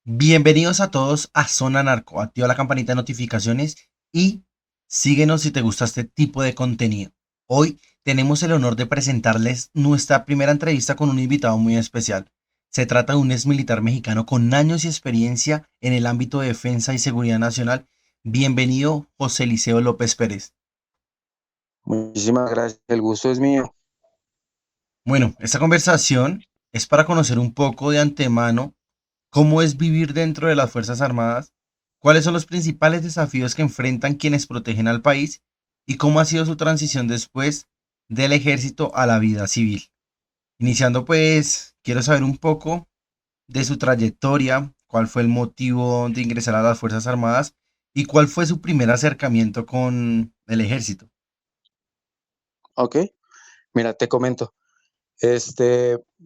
Bienvenidos a todos a Zona Narco. Activa la campanita de notificaciones y síguenos si te gusta este tipo de contenido. Hoy tenemos el honor de presentarles nuestra primera entrevista con un invitado muy especial. Se trata de un ex militar mexicano con años y experiencia en el ámbito de defensa y seguridad nacional. Bienvenido, José Liceo López Pérez. Muchísimas gracias, el gusto es mío. Bueno, esta conversación es para conocer un poco de antemano cómo es vivir dentro de las Fuerzas Armadas, cuáles son los principales desafíos que enfrentan quienes protegen al país y cómo ha sido su transición después del ejército a la vida civil. Iniciando pues, quiero saber un poco de su trayectoria, cuál fue el motivo de ingresar a las Fuerzas Armadas y cuál fue su primer acercamiento con el ejército. Ok, mira, te comento.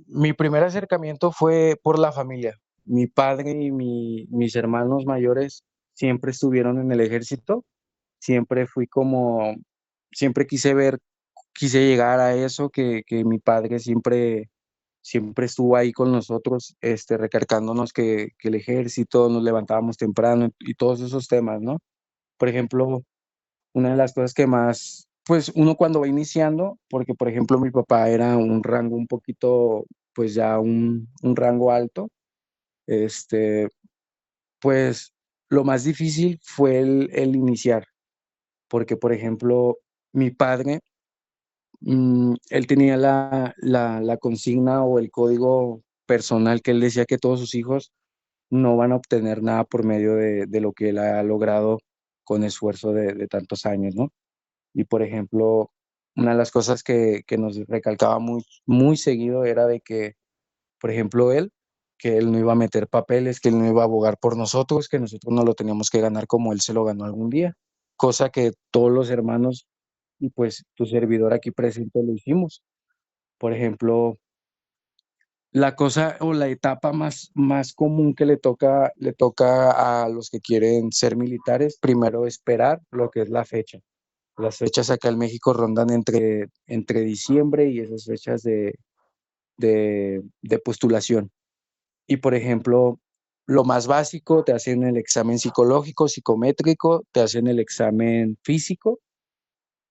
Mi primer acercamiento fue por la familia. Mi padre y mis hermanos mayores siempre estuvieron en el ejército. Siempre fui como, siempre quise llegar a eso, que mi padre siempre estuvo ahí con nosotros, recalcándonos que el ejército, nos levantábamos temprano y todos esos temas, ¿no? Por ejemplo, una de las cosas que más, pues uno cuando va iniciando, porque por ejemplo mi papá era un rango un poquito, pues ya un rango alto, este, pues lo más difícil fue el iniciar, porque por ejemplo mi padre, él tenía la consigna o el código personal que él decía que todos sus hijos no van a obtener nada por medio de lo que él ha logrado con esfuerzo de tantos años, ¿no? Y por ejemplo, una de las cosas que nos recalcaba muy seguido era de que, por ejemplo, que él no iba a meter papeles, que él no iba a abogar por nosotros, que nosotros no lo teníamos que ganar como él se lo ganó algún día, cosa que todos los hermanos y pues tu servidor aquí presente lo hicimos. Por ejemplo, la cosa o la etapa más común que le toca a los que quieren ser militares, primero esperar lo que es la fecha. Las fechas acá en México rondan entre diciembre y esas fechas de postulación. Y por ejemplo, lo más básico, te hacen el examen psicológico, psicométrico, te hacen el examen físico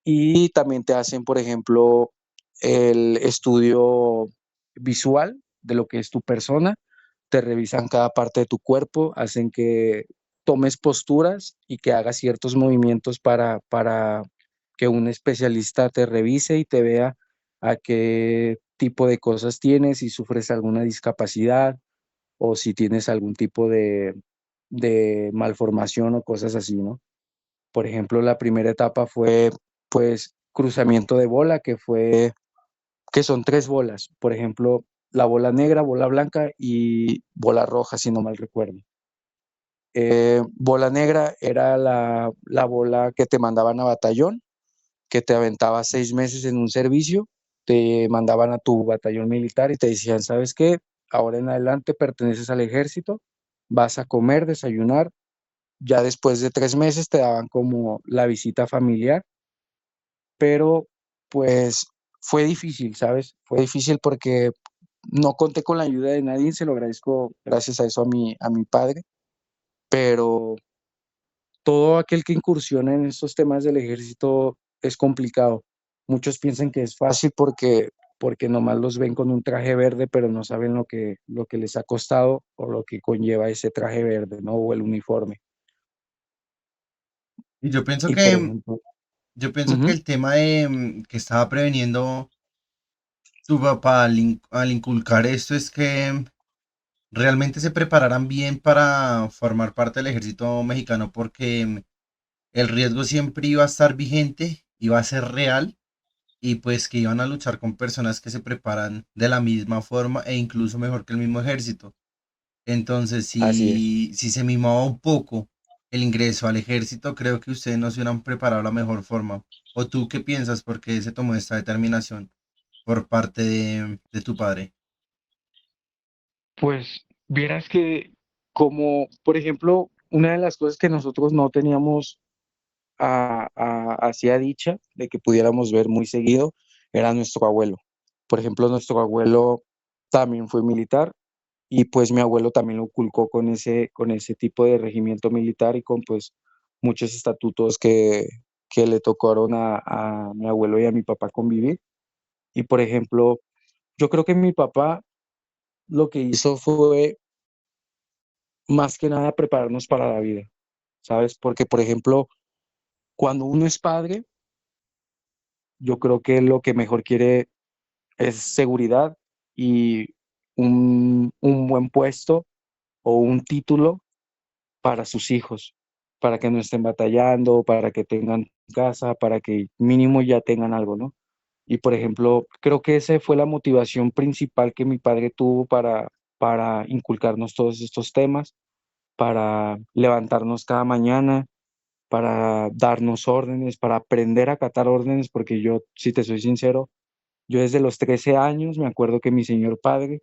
y también te hacen, por ejemplo, el estudio visual de lo que es tu persona, te revisan cada parte de tu cuerpo, hacen que tomes posturas y que hagas ciertos movimientos para que un especialista te revise y te vea a qué tipo de cosas tienes, si sufres alguna discapacidad o si tienes algún tipo de malformación o cosas así, ¿no? Por ejemplo, la primera etapa fue pues cruzamiento de bola, que son tres bolas. Por ejemplo, la bola negra, bola blanca y bola roja, si no mal recuerdo. Bola negra era la bola que te mandaban a batallón, que te aventaba 6 meses en un servicio, te mandaban a tu batallón militar y te decían, ¿sabes qué? Ahora en adelante perteneces al ejército, vas a comer, desayunar. Ya después de 3 meses te daban como la visita familiar, pero pues fue difícil, ¿sabes? Fue difícil porque no conté con la ayuda de nadie, se lo agradezco gracias a eso a mi padre, pero todo aquel que incursiona en estos temas del ejército es complicado. Muchos piensan que es fácil porque nomás los ven con un traje verde, pero no saben lo que les ha costado o lo que conlleva ese traje verde, ¿no? O el uniforme. Y yo pienso Y por que, ejemplo, yo pienso que ujú, el tema de que estaba preveniendo tu papá al inculcar esto es que realmente se prepararán bien para formar parte del ejército mexicano porque el riesgo siempre iba a estar vigente, iba a ser real y pues que iban a luchar con personas que se preparan de la misma forma e incluso mejor que el mismo ejército. Entonces, así es. si se mimaba un poco el ingreso al ejército, creo que ustedes no se hubieran preparado de la mejor forma. ¿O tú qué piensas? ¿Por qué se tomó esta determinación por parte de tu padre? Pues vieras que como, por ejemplo, una de las cosas que nosotros no teníamos hacia dicha de que pudiéramos ver muy seguido era nuestro abuelo. Por ejemplo, nuestro abuelo también fue militar y pues mi abuelo también lo culcó con ese tipo de regimiento militar y con pues muchos estatutos que le tocaron a mi abuelo y a mi papá convivir. Y por ejemplo, yo creo que mi papá lo que hizo fue más que nada prepararnos para la vida, ¿sabes? Porque por ejemplo, cuando uno es padre, yo creo que lo que mejor quiere es seguridad y un buen puesto o un título para sus hijos, para que no estén batallando, para que tengan casa, para que mínimo ya tengan algo, ¿no? Y por ejemplo, creo que esa fue la motivación principal que mi padre tuvo para inculcarnos todos estos temas, para levantarnos cada mañana, para darnos órdenes, para aprender a acatar órdenes, porque yo, si te soy sincero, yo desde los 13 años me acuerdo que mi señor padre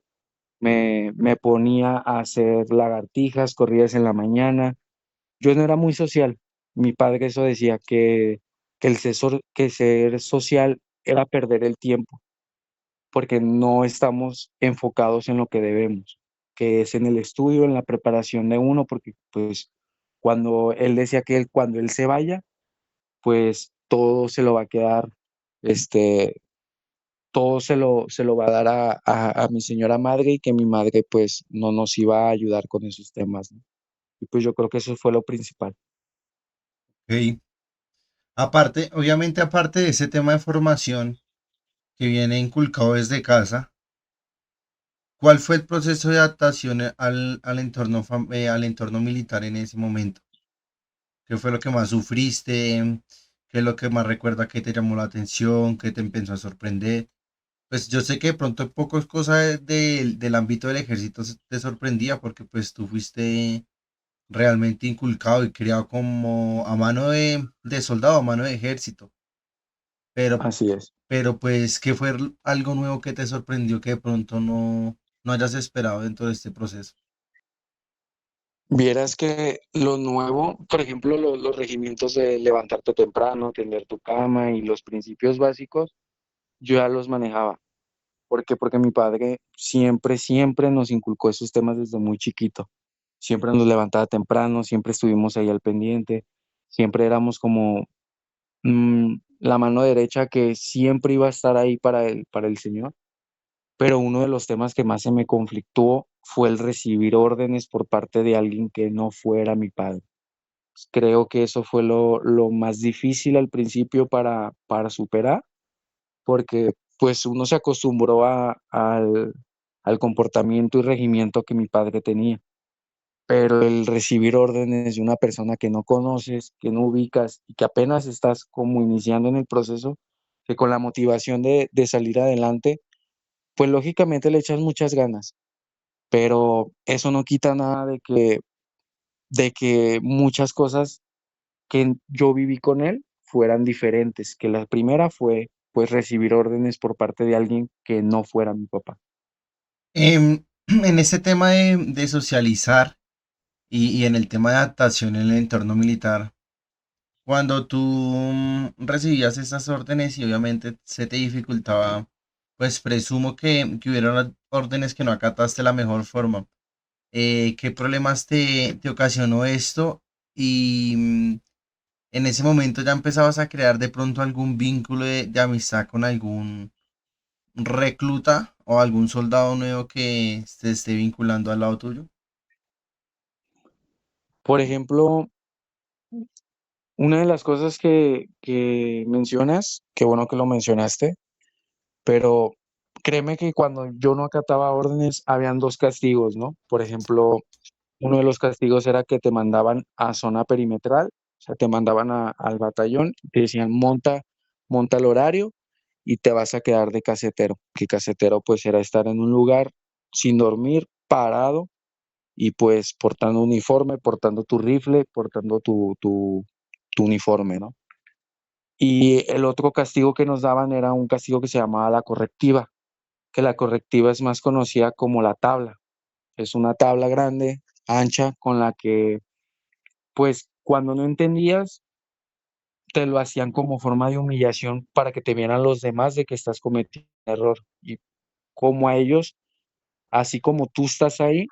me ponía a hacer lagartijas, corridas en la mañana. Yo no era muy social. Mi padre eso decía que ser social era perder el tiempo, porque no estamos enfocados en lo que debemos, que es en el estudio, en la preparación de uno, porque pues cuando él decía que cuando él se vaya, pues todo se lo va a quedar, este, todo se lo va a dar a mi señora madre y que mi madre pues no nos iba a ayudar con esos temas, ¿no? Y pues yo creo que eso fue lo principal. Ok. Aparte, obviamente, aparte de ese tema de formación que viene inculcado desde casa, ¿cuál fue el proceso de adaptación al entorno, al entorno militar en ese momento? ¿Qué fue lo que más sufriste? ¿Qué es lo que más recuerda que te llamó la atención? ¿Qué te empezó a sorprender? Pues yo sé que de pronto pocas cosas del ámbito del ejército te sorprendía porque pues tú fuiste realmente inculcado y criado como a mano de soldado, a mano de ejército. Pero, Así es. pero pues, ¿qué fue algo nuevo que te sorprendió que de pronto no hayas esperado dentro de este proceso? Vieras que lo nuevo, por ejemplo, los regimientos de levantarte temprano, tender tu cama y los principios básicos, yo ya los manejaba. ¿Por qué? Porque mi padre siempre nos inculcó esos temas desde muy chiquito. Siempre nos levantaba temprano, siempre estuvimos ahí al pendiente, siempre éramos como la mano derecha que siempre iba a estar ahí para el Señor. Pero uno de los temas que más se me conflictuó fue el recibir órdenes por parte de alguien que no fuera mi padre. Creo que eso fue lo más difícil al principio para superar, porque pues uno se acostumbró al comportamiento y regimiento que mi padre tenía, pero el recibir órdenes de una persona que no conoces, que no ubicas y que apenas estás como iniciando en el proceso, que con la motivación de salir adelante, pues lógicamente le echas muchas ganas, pero eso no quita nada de que muchas cosas que yo viví con él fueran diferentes, que la primera fue pues recibir órdenes por parte de alguien que no fuera mi papá. En este tema de socializar y en el tema de adaptación en el entorno militar, cuando tú recibías estas órdenes y obviamente se te dificultaba, pues presumo que hubieron órdenes que no acataste de la mejor forma. ¿Qué problemas te ocasionó esto? Y en ese momento ya empezabas a crear de pronto algún vínculo de amistad con algún recluta o algún soldado nuevo que se esté vinculando al lado tuyo. Por ejemplo, una de las cosas que mencionas, qué bueno que lo mencionaste, pero créeme que cuando yo no acataba órdenes, habían dos castigos, ¿no? Por ejemplo, uno de los castigos era que te mandaban a zona perimetral, o sea, te mandaban al batallón, te decían monta el horario y te vas a quedar de casetero, que casetero pues era estar en un lugar sin dormir, parado y pues portando uniforme, portando tu rifle, portando tu uniforme, ¿no? Y el otro castigo que nos daban era un castigo que se llamaba la correctiva, que la correctiva es más conocida como la tabla. Es una tabla grande, ancha, con la que pues cuando no entendías, te lo hacían como forma de humillación para que te vieran los demás de que estás cometiendo un error. Y como a ellos así como tú estás ahí,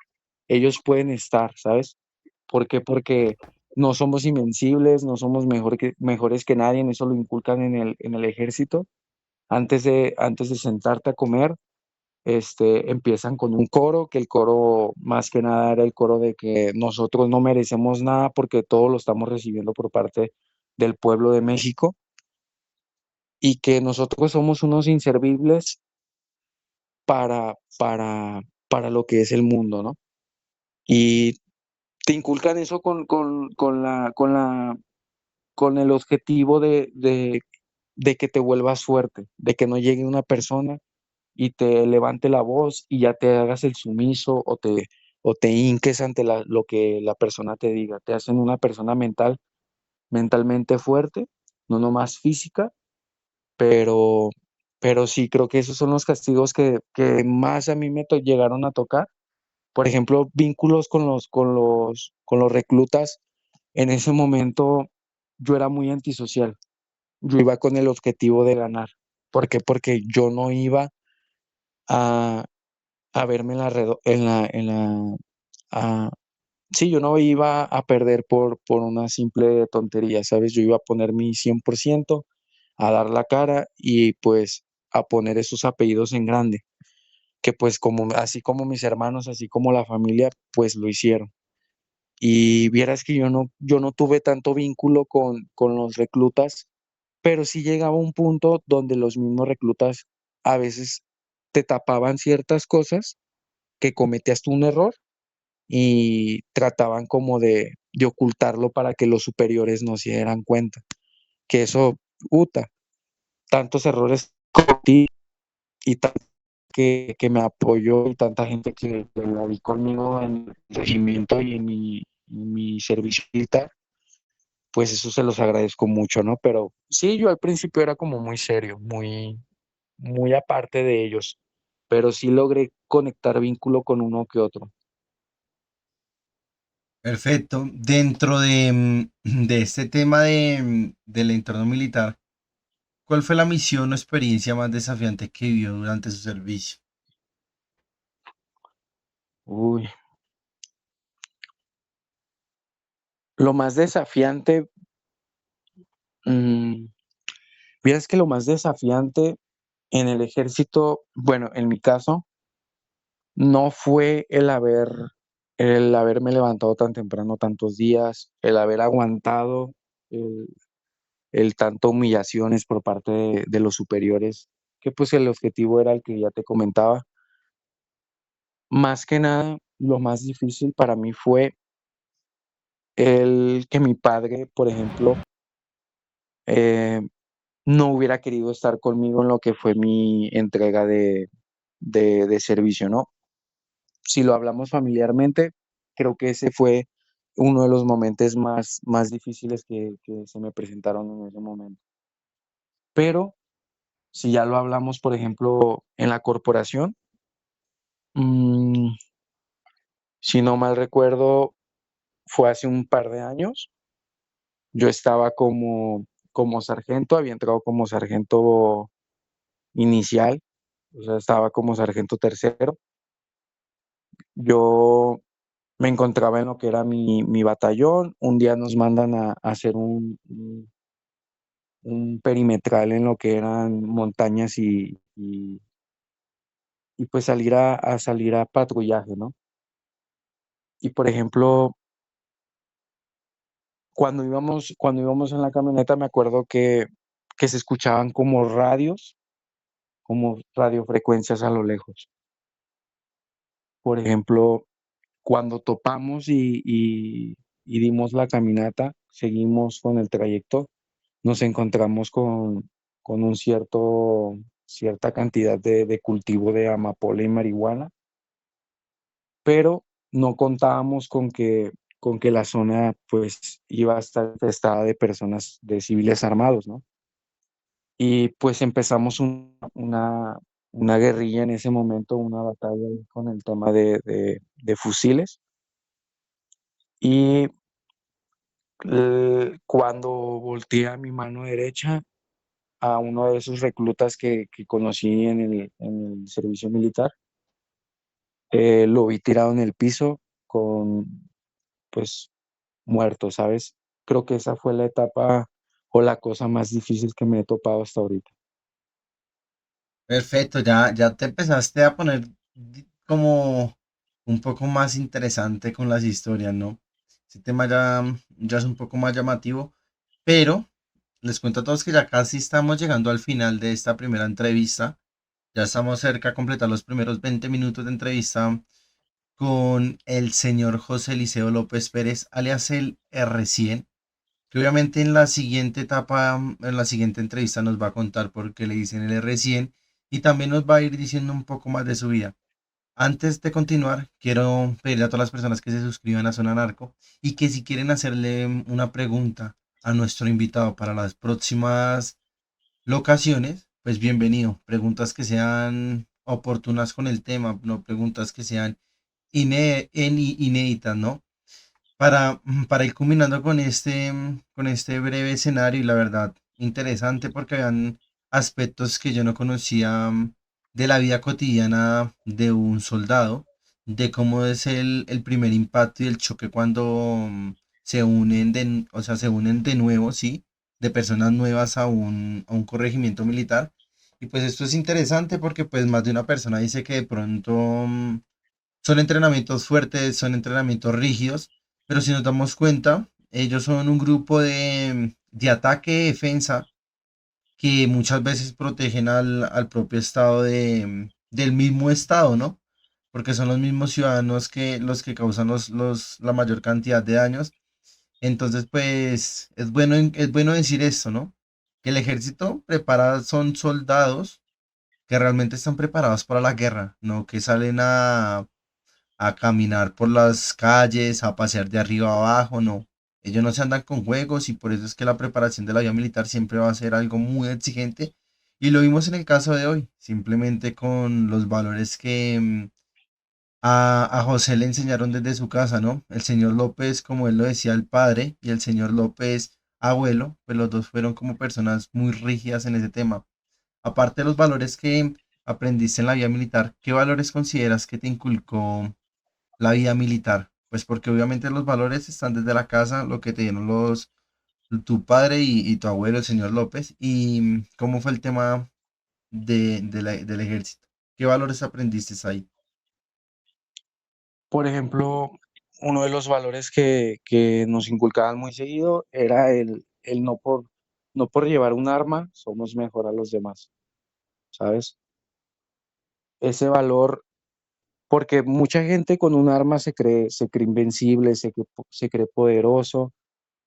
ellos pueden estar, ¿sabes? ¿Por qué? Porque no somos invencibles, no somos mejores que nadie, eso lo inculcan en el ejército. Antes de sentarte a comer, empiezan con un coro, que el coro más que nada era el coro de que nosotros no merecemos nada porque todo lo estamos recibiendo por parte del pueblo de México y que nosotros somos unos inservibles para lo que es el mundo, ¿no? Y te inculcan eso con el objetivo de que te vuelvas fuerte, de que no llegue una persona y te levante la voz y ya te hagas el sumiso o te hinques ante lo que la persona te diga. Te hacen una persona mentalmente fuerte, no nomás física, pero, pero sí creo que esos son los castigos que más a mí llegaron a tocar. Por ejemplo, vínculos con los reclutas. En ese momento yo era muy antisocial. Yo iba con el objetivo de ganar. ¿Por qué? Porque yo no iba a, a verme a- sí, yo no iba a perder por una simple tontería, ¿sabes? Yo iba a poner mi 100%, a dar la cara y pues a poner esos apellidos en grande, que pues como, así como mis hermanos, así como la familia, pues lo hicieron. Y vieras que yo no tuve tanto vínculo con los reclutas, pero sí llegaba un punto donde los mismos reclutas a veces te tapaban ciertas cosas que cometías tú un error y trataban como de ocultarlo para que los superiores no se dieran cuenta. Que eso, puta, tantos errores cometí y que me apoyó y tanta gente que la vi conmigo en el regimiento y en mi servicio militar, pues eso se los agradezco mucho, ¿no? Pero sí, yo al principio era como muy serio, muy aparte de ellos, pero sí logré conectar vínculo con uno que otro. Perfecto. Dentro de, de este tema de, del entorno militar, ¿cuál fue la misión o experiencia más desafiante que vivió durante su servicio? Uy, lo más desafiante, mm, vieras que lo más desafiante en el ejército, bueno, en mi caso, no fue el haberme levantado tan temprano tantos días, el haber aguantado el, el tanto humillaciones por parte de los superiores, que pues el objetivo era el que ya te comentaba. Más que nada, lo más difícil para mí fue el que mi padre, por ejemplo, eh, no hubiera querido estar conmigo en lo que fue mi entrega de servicio, ¿no? Si lo hablamos familiarmente, creo que ese fue uno de los momentos más difíciles que se me presentaron en ese momento. Pero si ya lo hablamos, por ejemplo, en la corporación, mm, si no mal recuerdo, fue hace un par de años. Yo estaba como sargento, había entrado como sargento inicial, o sea, estaba como sargento tercero. Yo me encontraba en lo que era mi batallón. Un día nos mandan a hacer un perimetral en lo que eran montañas y pues salir a patrullaje, ¿no? Y por ejemplo, cuando íbamos en la camioneta, me acuerdo que se escuchaban como radiofrecuencias a lo lejos. Por ejemplo, cuando topamos y dimos la caminata, seguimos con el trayecto, nos encontramos con cierta cantidad de cultivo de amapola y marihuana, pero no contábamos con que la zona pues iba a estar infestada de personas, de civiles armados, ¿no? Y pues empezamos una guerrilla en ese momento, una batalla ahí con el tema de fusiles. Y cuando volteé a mi mano derecha, a uno de esos reclutas que conocí en el servicio militar, lo vi tirado en el piso con, pues, muerto, ¿sabes? Creo que esa fue la etapa o la cosa más difícil que me he topado hasta ahorita. Perfecto, ya te empezaste a poner como un poco más interesante con las historias, ¿no? Ese tema ya es un poco más llamativo, pero les cuento a todos que ya casi estamos llegando al final de esta primera entrevista. Ya estamos cerca de completar los primeros 20 minutos de entrevista con el señor José Eliseo López Pérez, alias el R100, que obviamente en la siguiente etapa, en la siguiente entrevista nos va a contar por qué le dicen el R100 y también nos va a ir diciendo un poco más de su vida. Antes de continuar, quiero pedirle a todas las personas que se suscriban a Zona Narco y que si quieren hacerle una pregunta a nuestro invitado para las próximas locaciones, pues bienvenido. Preguntas que sean oportunas con el tema, no preguntas que sean inéditas, ¿no? Para ir culminando con este breve escenario y la verdad interesante porque habían aspectos que yo no conocía de la vida cotidiana de un soldado, de cómo es el primer impacto y el choque cuando se unen o sea, se unen de nuevo, sí, de personas nuevas a un corregimiento militar. Y pues esto es interesante porque pues más de una persona dice que de pronto son entrenamientos fuertes, son entrenamientos rígidos, pero si nos damos cuenta, ellos son un grupo de ataque y defensa que muchas veces protegen al propio estado del mismo estado, ¿no? Porque son los mismos ciudadanos que los que causan la mayor cantidad de daños. Entonces, pues, es bueno decir esto, ¿no? Que el ejército prepara, son soldados que realmente están preparados para la guerra, no que salen a caminar por las calles, a pasear de arriba a abajo, no. Ellos no se andan con juegos y por eso es que la preparación de la vida militar siempre va a ser algo muy exigente. Y lo vimos en el caso de hoy, simplemente con los valores que a José le enseñaron desde su casa, ¿no? El señor López, como él lo decía, el padre, y el señor López, abuelo, pues los dos fueron como personas muy rígidas en ese tema. Aparte de los valores que aprendiste en la vida militar, ¿qué valores consideras que te inculcó la vida militar? Pues porque obviamente los valores están desde la casa, lo que te dieron tu padre y tu abuelo, el señor López, y cómo fue el tema del ejército. ¿Qué valores aprendiste ahí? Por ejemplo, uno de los valores que nos inculcaban muy seguido era el no por llevar un arma somos mejor a los demás, ¿sabes? Ese valor, porque mucha gente con un arma se cree invencible, se cree poderoso,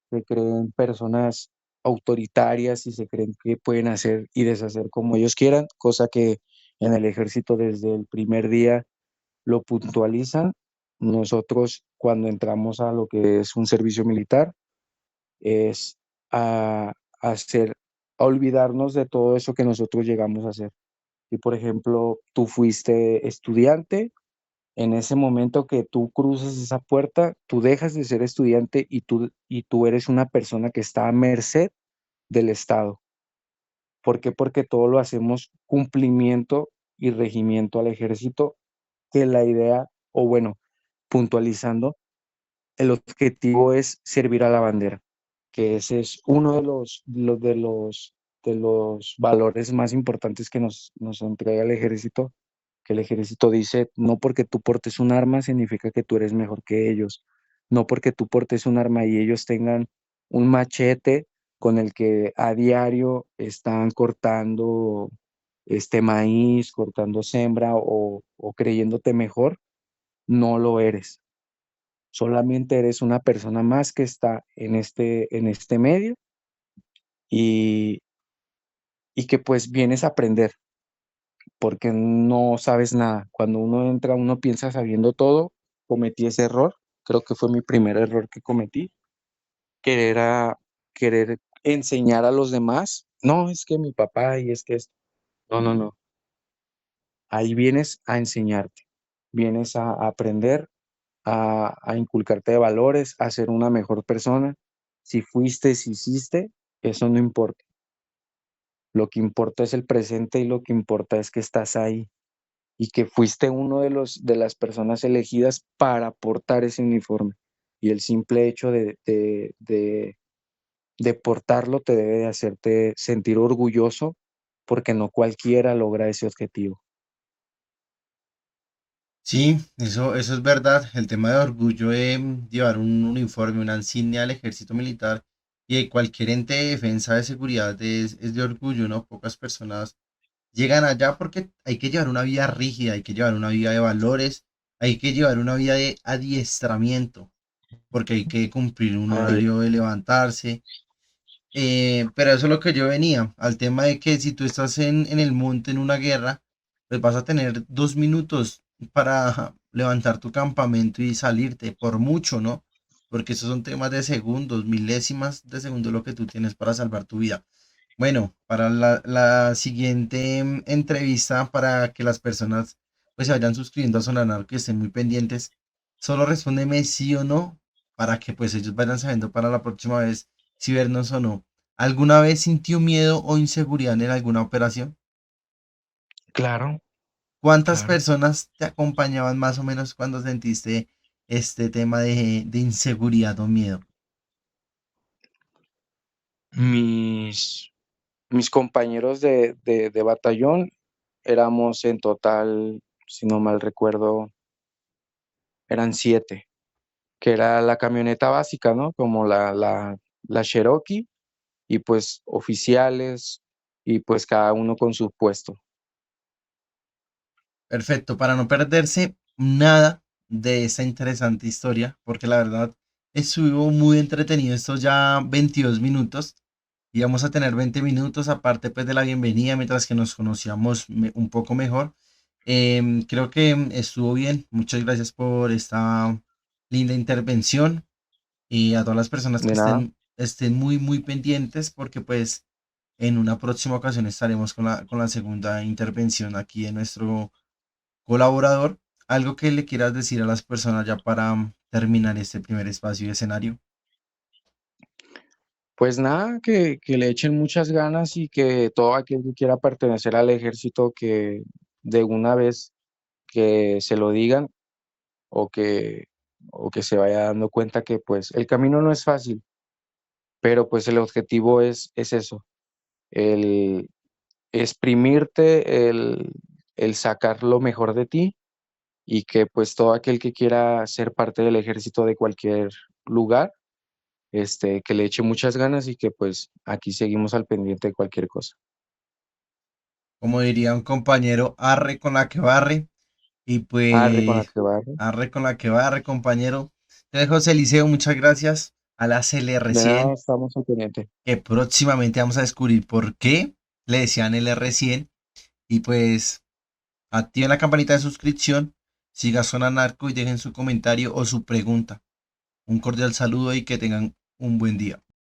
se creen personas autoritarias y se creen que pueden hacer y deshacer como ellos quieran, cosa que en el ejército desde el primer día lo puntualizan. Nosotros cuando entramos a lo que es un servicio militar es a hacer, a olvidarnos de todo eso que nosotros llegamos a hacer. Y por ejemplo, tú fuiste estudiante, en ese momento que tú cruzas esa puerta, tú dejas de ser estudiante y tú eres una persona que está a merced del Estado. ¿Por qué? Porque todo lo hacemos cumplimiento y regimiento al ejército, que la idea, o bueno, puntualizando, el objetivo es servir a la bandera, que ese es uno de de los valores más importantes que nos entrega el ejército, que el ejército dice, no porque tú portes un arma significa que tú eres mejor que ellos, no porque tú portes un arma y ellos tengan un machete con el que a diario están cortando este maíz, cortando sembra o creyéndote mejor, no lo eres. Solamente eres una persona más que está en este medio y, y que pues vienes a aprender, porque no sabes nada. Cuando uno entra, uno piensa sabiendo todo. Cometí ese error, creo que fue mi primer error que cometí, que era querer enseñar a los demás. No, es que mi papá y es que es... No, no, no. Ahí vienes a enseñarte, vienes a aprender, a inculcarte de valores, a ser una mejor persona. Si fuiste, si hiciste, eso no importa. Lo que importa es el presente y lo que importa es que estás ahí. y que fuiste uno de las personas elegidas para portar ese uniforme. Y el simple hecho de portarlo te debe de hacerte sentir orgulloso porque no cualquiera logra ese objetivo. Sí, eso es verdad. El tema de orgullo de llevar un uniforme, una insignia del ejército militar y de cualquier ente de defensa de seguridad es de orgullo, ¿no? Pocas personas llegan allá porque hay que llevar una vida rígida, hay que llevar una vida de valores, hay que llevar una vida de adiestramiento, porque hay que cumplir un Ay, horario de levantarse. Pero eso es lo que yo venía, al tema de que si tú estás en el monte en una guerra, pues vas a tener 2 minutos para levantar tu campamento y salirte, por mucho, ¿no? Porque esos son temas de segundos, milésimas de segundo lo que tú tienes para salvar tu vida. Bueno, para la siguiente entrevista, para que las personas pues se vayan suscribiendo a Sonanar, que estén muy pendientes, solo respóndeme sí o no, para que pues ellos vayan sabiendo para la próxima vez si vernos o no. ¿Alguna vez sintió miedo o inseguridad en alguna operación? claro, ¿Cuántas claro. personas te acompañaban más o menos cuando sentiste este tema de inseguridad o miedo? Mis, mis compañeros de batallón éramos en total, si no mal recuerdo, eran 7, que era la camioneta básica, ¿no? Como la Cherokee y pues oficiales y pues cada uno con su puesto. Perfecto, para no perderse nada de esta interesante historia, porque la verdad estuvo muy entretenido estos ya 22 minutos y vamos a tener 20 minutos aparte pues de la bienvenida mientras que nos conocíamos un poco mejor. Creo que estuvo bien, muchas gracias por esta linda intervención y a todas las personas que De nada, estén muy pendientes porque pues en una próxima ocasión estaremos con la segunda intervención aquí en nuestro colaborador, algo que le quieras decir a las personas ya para terminar este primer espacio y escenario. pues nada, que le echen muchas ganas y que todo aquel que quiera pertenecer al ejército, que de una vez que se lo digan o que, o que se vaya dando cuenta que pues el camino no es fácil, pero pues el objetivo es eso, el exprimirte, el sacar lo mejor de ti y que pues todo aquel que quiera ser parte del ejército de cualquier lugar, que le eche muchas ganas y que pues aquí seguimos al pendiente de cualquier cosa. Como diría un compañero, arre con la que barre. Y Arre con la pues, que barre. arre con la que barre, compañero. Entonces, José Eliseo, muchas gracias a la De nada, CLR100, estamos al pendiente. que próximamente vamos a descubrir por qué le decían LR100. Y pues, activen la campanita de suscripción, siga Zona Narco y dejen su comentario o su pregunta. Un cordial saludo y que tengan un buen día.